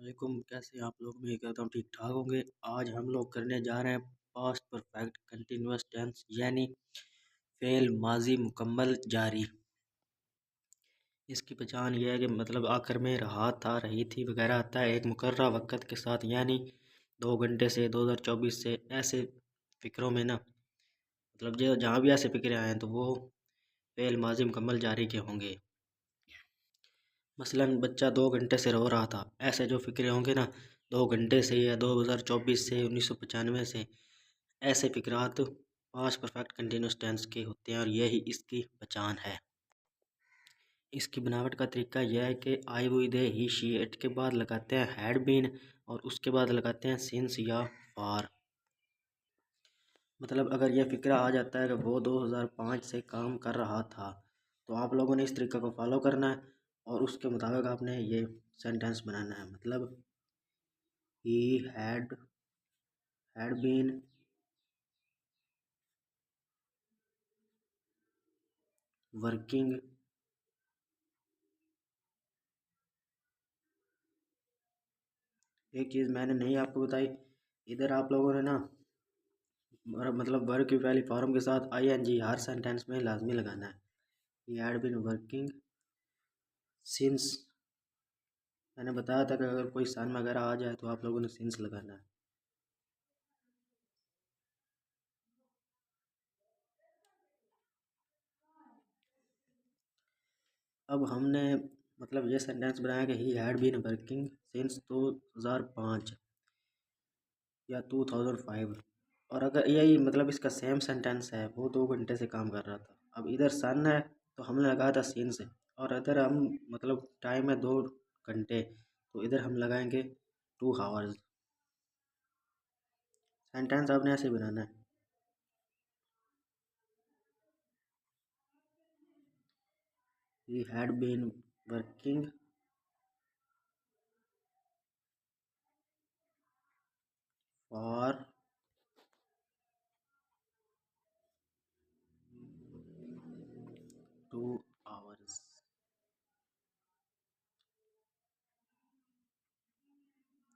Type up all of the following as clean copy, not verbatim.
वालेकुम। कैसे हैं आप लोग? मैं कहता हूँ ठीक ठाक होंगे। आज हम लोग करने जा रहे हैं पास्ट परफेक्ट कंटिन्यूअस टेंस यानी फेल माजी मुकम्मल जारी। इसकी पहचान यह है कि मतलब आखिर में रहा था, रही थी वगैरह आता है एक मुकर्रा वक़्त के साथ, यानी 2 घंटे से, 2024 से, ऐसे फ़िक्रों में ना, मतलब जो जहाँ भी ऐसे फ़िक्रे आए हैं तो वो फेल माजी मुकम्मल जारी के होंगे। मसलन बच्चा 2 घंटे से रो रहा था, ऐसे जो फ़िक्रे होंगे ना 2 घंटे से या 2024 से, 1995 से, ऐसे फ़िक्रात पास्ट परफेक्ट कंटिन्यूस टेंस के होते हैं और यही इसकी पहचान है। इसकी बनावट का तरीका यह है कि I we they he she it के बाद लगाते हैं हैड बीन और उसके बाद लगाते हैं सिंस या फॉर। मतलब अगर यह फ़िक्रा आ जाता है कि वो 2005 से काम कर रहा था तो आप लोगों ने इस तरीका को फॉलो करना है और उसके मुताबिक आपने ये सेंटेंस बनाना है। मतलब ही हैड बीन वर्किंग एक चीज़ मैंने नहीं आपको बताई, इधर आप लोगों ने ना मतलब वर्क की पहली फॉर्म के साथ आईएनजी हर सेंटेंस में लाजमी लगाना है। He had been working since, मैंने बताया था कि अगर कोई सन वगैरह आ जाए तो आप लोगों ने सिंस लगाना है। अब हमने मतलब ये सेंटेंस बनाया कि he had been working since 2005 या 2005, और अगर यही मतलब इसका सेम सेंटेंस है वो 2 घंटे से काम कर रहा था। अब इधर सन है तो हमने लगाया था सिंस, और इधर हम मतलब टाइम है 2 घंटे तो इधर हम लगाएंगे 2 आवर्स। सेंटेंस आपने ऐसे बनाना है। He had been working for 2 hours।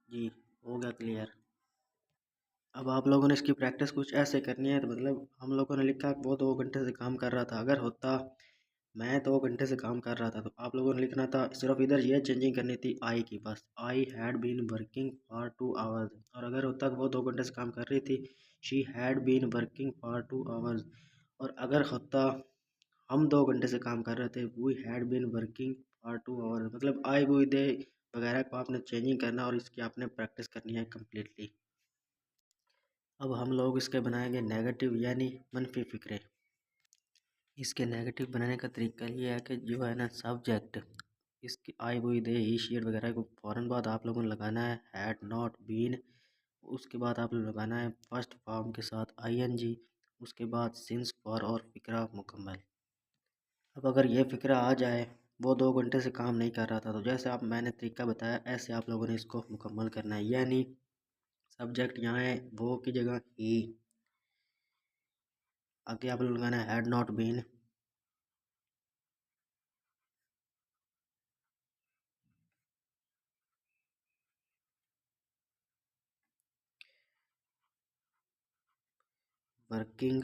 जी, हो गया क्लियर। अब आप लोगों ने इसकी प्रैक्टिस कुछ ऐसे करनी है, तो मतलब हम लोगों ने लिखा वो 2 घंटे से काम कर रहा था, अगर होता मैं 2 घंटे से काम कर रहा था तो आप लोगों ने लिखना था सिर्फ इधर ये चेंजिंग करनी थी आई की, बस I had been working for 2 hours. और अगर होता वो 2 घंटे से काम कर रही थी she had been working for 2 hours. और अगर होता हम 2 घंटे से काम कर रहे थे we had been working for 2 hours. मतलब आई वुई दे वगैरह को आपने चेंजिंग करना और इसकी आपने प्रैक्टिस करनी है कम्प्लीटली। अब हम लोग इसके बनाएंगे नेगेटिव यानी मनफी फ़िक्रे। इसके नेगेटिव बनाने का तरीका ये है कि जो है ना सब्जेक्ट, इसकी आई वुई दे ही शी वगैरह को फ़ौरन बाद आप लोगों ने लगाना है हैड नॉट बीन। उसके बाद आप लोग लगाना है फर्स्ट फॉर्म के साथ आईएनजी, उसके बाद सिंस फॉर और फ़िक्रा मुकम्मल। अब अगर ये फ़िक्रा आ जाए वो 2 घंटे से काम नहीं कर रहा था तो जैसे आप मैंने तरीका बताया ऐसे आप लोगों ने इसको मुकम्मल करना है। यानी सब्जेक्ट यहाँ है वो की जगह ही, आगे आप लोग लगाना है had not been, working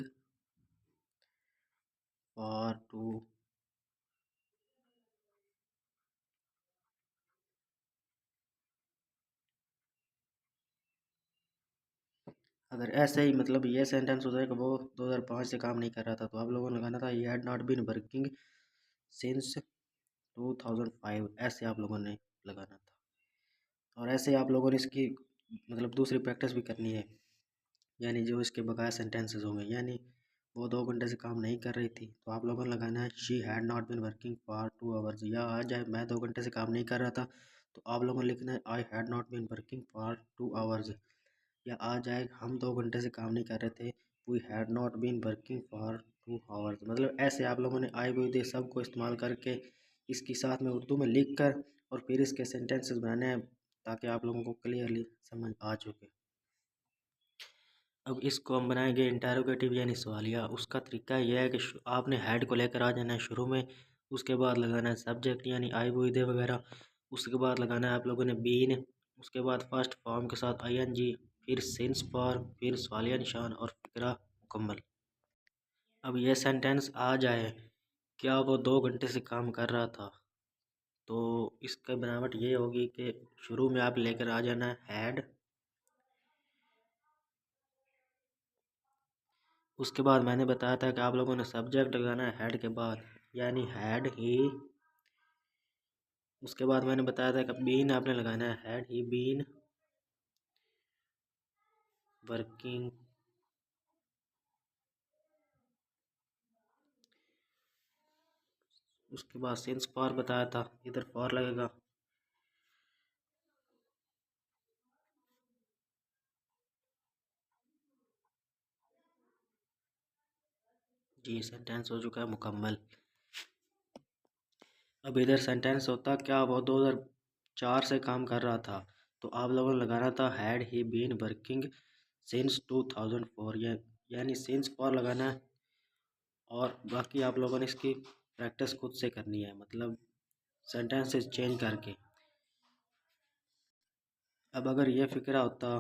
for two, अगर ऐसे ही मतलब ये सेंटेंस हो जाएगा वो 2005 से काम नहीं कर रहा था तो आप लोगों ने लगाना था he had not been working since 2005, ऐसे आप लोगों ने लगाना था। और ऐसे आप लोगों ने इसकी मतलब दूसरी प्रैक्टिस भी करनी है, यानी जो इसके बकाया सेंटेंसेस होंगे। यानी वो 2 घंटे से काम नहीं कर रही थी तो आप लोगों ने लगाना है she had not been working for 2 hours. या आ जाए मैं 2 घंटे से काम नहीं कर रहा था तो आप लोगों ने लिखना है I had not been working for 2 hours. या आ जाए हम 2 घंटे से काम नहीं कर रहे थे we had not been working for 2 hours. मतलब ऐसे आप लोगों ने आई विल दे सब को इस्तेमाल करके इसकी साथ में उर्दू में लिख कर और फिर इसके सेंटेंसेस बनाने हैं ताकि आप लोगों को क्लियरली समझ आ चुके। अब इसको हम बनाएंगे इंटेरोगेटिव यानी सवालिया। उसका तरीका यह है कि आपने हेड को लेकर आ जाना है शुरू में, उसके बाद लगाना है सब्जेक्ट यानी आई वो दे वगैरह, उसके बाद लगाना है आप लोगों ने बीन, उसके बाद फर्स्ट फॉर्म के साथ आईएनजी, फिर सिंस पर, फिर सवालिया निशान और फिक्रा मुकम्मल। अब ये सेंटेंस आ जाए, क्या वो 2 घंटे से काम कर रहा था, तो इसका बनावट ये होगी कि शुरू में आप लेकर आ जाना हैड, उसके बाद मैंने बताया था कि आप लोगों ने सब्जेक्ट लगाना है हैड के बाद, यानी हैड ही। उसके बाद मैंने बताया था कि बीन आपने लगाना है हैड ही बीन वर्किंग। उसके बाद सिंस फॉर बताया था, इधर फॉर लगेगा। जी सेंटेंस हो चुका है मुकम्मल। अब इधर सेंटेंस होता क्या वो 2004 से काम कर रहा था, तो आप लोगों ने लगाना था had he been working since 2004, यानी सिंस फॉर लगाना है। और बाकी आप लोगों ने इसकी प्रैक्टिस खुद से करनी है, मतलब सेंटेंसेस चेंज करके। अब अगर ये फिक्रा होता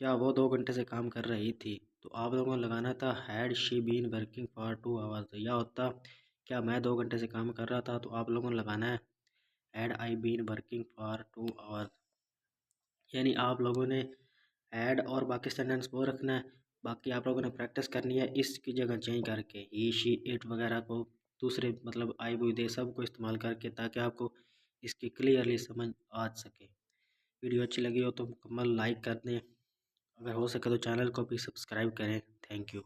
क्या वो 2 घंटे से काम कर रही थी, तो आप लोगों को लगाना था had she been working for 2 hours. या होता क्या मैं 2 घंटे से काम कर रहा था, तो आप लोगों ने लगाना है had I been working for 2 hours. यानी आप लोगों ने ऐड और बाकी सेंटेंस वो रखना है, बाकी आप लोगों ने प्रैक्टिस करनी है इसकी जगह चेंज करके ही शी इट वगैरह को, दूसरे मतलब आई बुई दे सब को इस्तेमाल करके, ताकि आपको इसकी क्लियरली समझ आ सके। वीडियो अच्छी लगी हो तो मुकम्मल लाइक कर दें, अगर हो सके तो चैनल को भी सब्सक्राइब करें। Thank you.